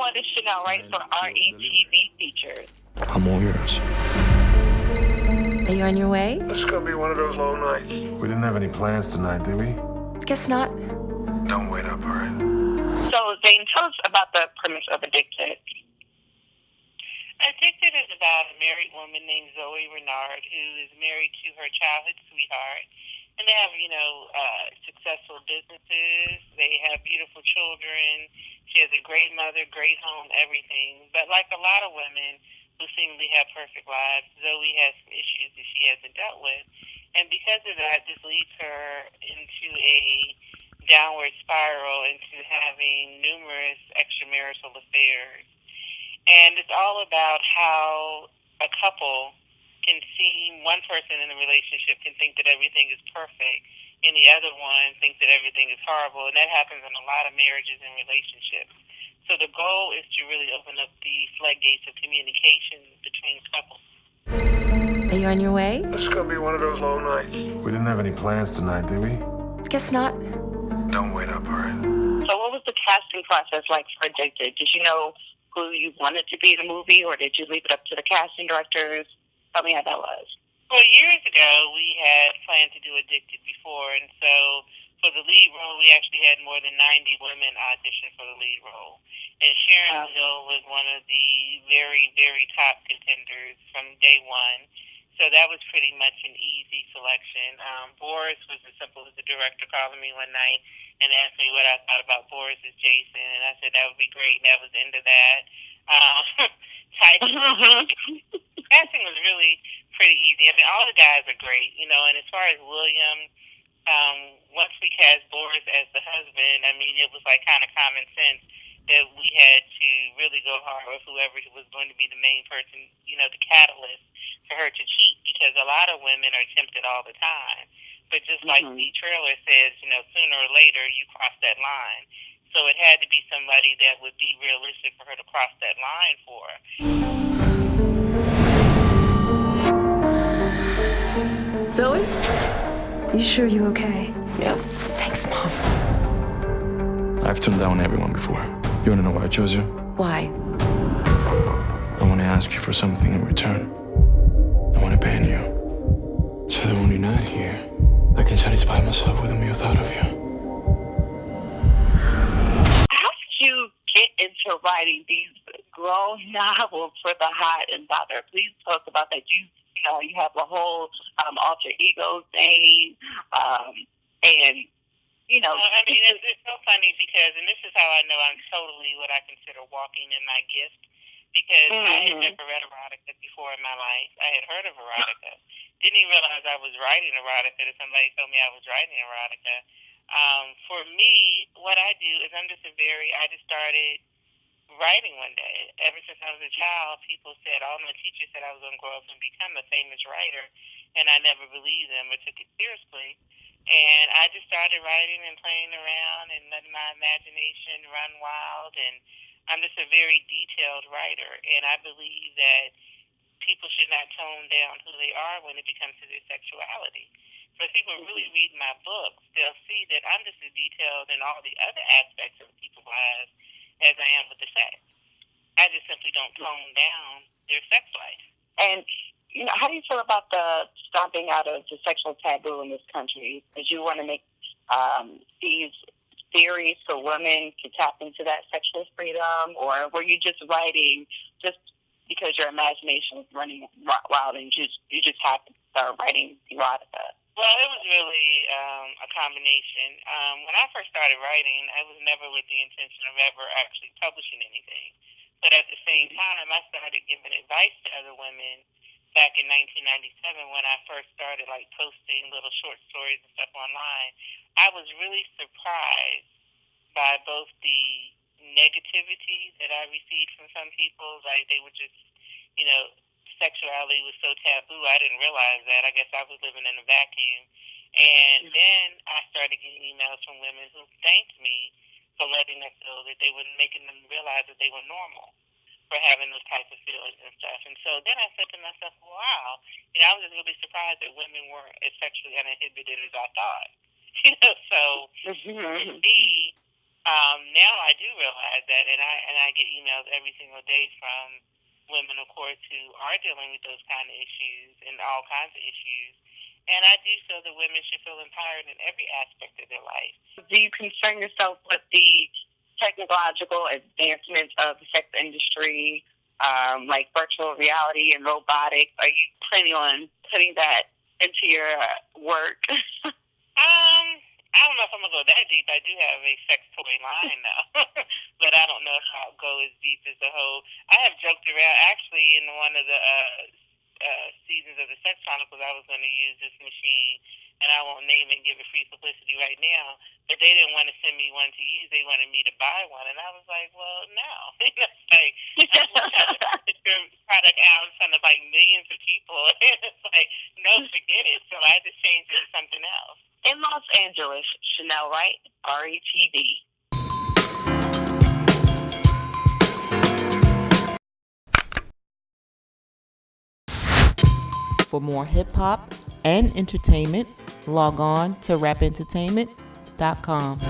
everyone, it's Chanelle, Wright for RETV Features. I'm all yours. Are you on your way? This is gonna be one of those long nights. We didn't have any plans tonight, did we? Guess not. Don't wait up, all right? So, Zane, tell us about the premise of Addicted. Addicted is about a married woman named Zoe Renard who is married to her childhood sweetheart. And they have, successful businesses. They have beautiful children. She has a great mother, great home, everything. But like a lot of women who seemingly have perfect lives, Zoe has some issues that she hasn't dealt with. And because of that, this leads her into a downward spiral into having numerous extramarital affairs. And it's all about how a couple can see one person in a relationship can think that everything is perfect and the other one thinks that everything is horrible. And that happens in a lot of marriages and relationships. So the goal is to really open up the floodgates of communication between couples. Are you on your way? This is gonna be one of those long nights. We didn't have any plans tonight, did we? Guess not. Don't wait up, all right? So what was the casting process like for Addicted? Did you know who you wanted to be in the movie, or did you leave it up to the casting directors? Tell me how that was. Well, years ago, we had planned to do Addicted before, and so for the lead role, we actually had more than 90 women audition for the lead role. And Sharon Hill was one of the very, very top contenders from day one. So that was pretty much an easy selection. Boris was as simple as the director calling me one night and asked me what I thought about Boris as Jason, and I said that would be great, and that was the end of that. Casting was really pretty easy. I mean, all the guys are great, and as far as William, once we cast Boris as the husband, I mean, it was like kind of common sense that we had to really go hard with whoever was going to be the main person, the catalyst for her to cheat, because a lot of women are tempted all the time. But just like the trailer says, sooner or later you cross that line. So it had to be somebody that would be realistic for her to cross that line for. Zoe? You sure you okay? Yep. Thanks, Mom. I've turned down everyone before. You wanna know why I chose you? Why? I wanna ask you for something in return. I wanna ban you. So that when you're not here, I can satisfy myself with a mere thought of you. How did you get into writing these grown novels for the hot and bothered? Please talk about that. You have a whole alter ego thing, and it's so funny because, and this is how I know I'm totally what I consider walking in my gift, because I had never read erotica before in my life. I had heard of erotica. Didn't even realize I was writing erotica until somebody told me I was writing erotica. For me, what I do is I just started writing one day. Ever since I was a child, all my teachers said I was going to grow up and become a famous writer, and I never believed them or took it seriously. And I just started writing and playing around and letting my imagination run wild, and I'm just a very detailed writer, and I believe that people should not tone down who they are when it comes to their sexuality. So if people really read my books, they'll see that I'm just as detailed in all the other aspects of people's lives as I am with the sex. I just simply don't tone down their sex life. And how do you feel about the stomping out of the sexual taboo in this country? Did you want to make these theories so women could tap into that sexual freedom, or were you just writing just because your imagination was running wild and you just happened to start writing erotica? Well, it was really a combination. When I first started writing, I was never with the intention of ever actually publishing anything. But at the same time, I started giving advice to other women back in 1997 when I first started posting little short stories and stuff online. I was really surprised by both the negativity that I received from some people. Like, they were just, sexuality was so taboo. I didn't realize that. I guess I was living in a vacuum. And then I started getting emails from women who thanked me for letting them feel that they were making them realize that they were normal for having those types of feelings and stuff. And so then I said to myself, wow, I was just really surprised that women weren't as sexually uninhibited as I thought. So for me, Now I do realize that, and I get emails every single day from women, of course, who are dealing with those kind of issues and all kinds of issues. And I do feel that women should feel empowered in every aspect of their life. Do you concern yourself with the technological advancements of the sex industry, like virtual reality and robotics? Are you planning on putting that into your work? I don't know if I'm going to go that deep. I do have a sex toy line now, but I don't know if I'll go as deep as the whole. I have joked around, actually, in one of the seasons of the Sex Chronicles, I was going to use this machine, and I won't name it and give it free publicity right now, but they didn't want to send me one to use. They wanted me to buy one, and I was like, well, no. It's like, I'm trying to put your product out in front of, like, millions of people. It's like, no, forget it. So I had to change it to something else. In Los Angeles, Chanelle Wright, RETV. For more hip-hop and entertainment, log on to rapentertainment.com.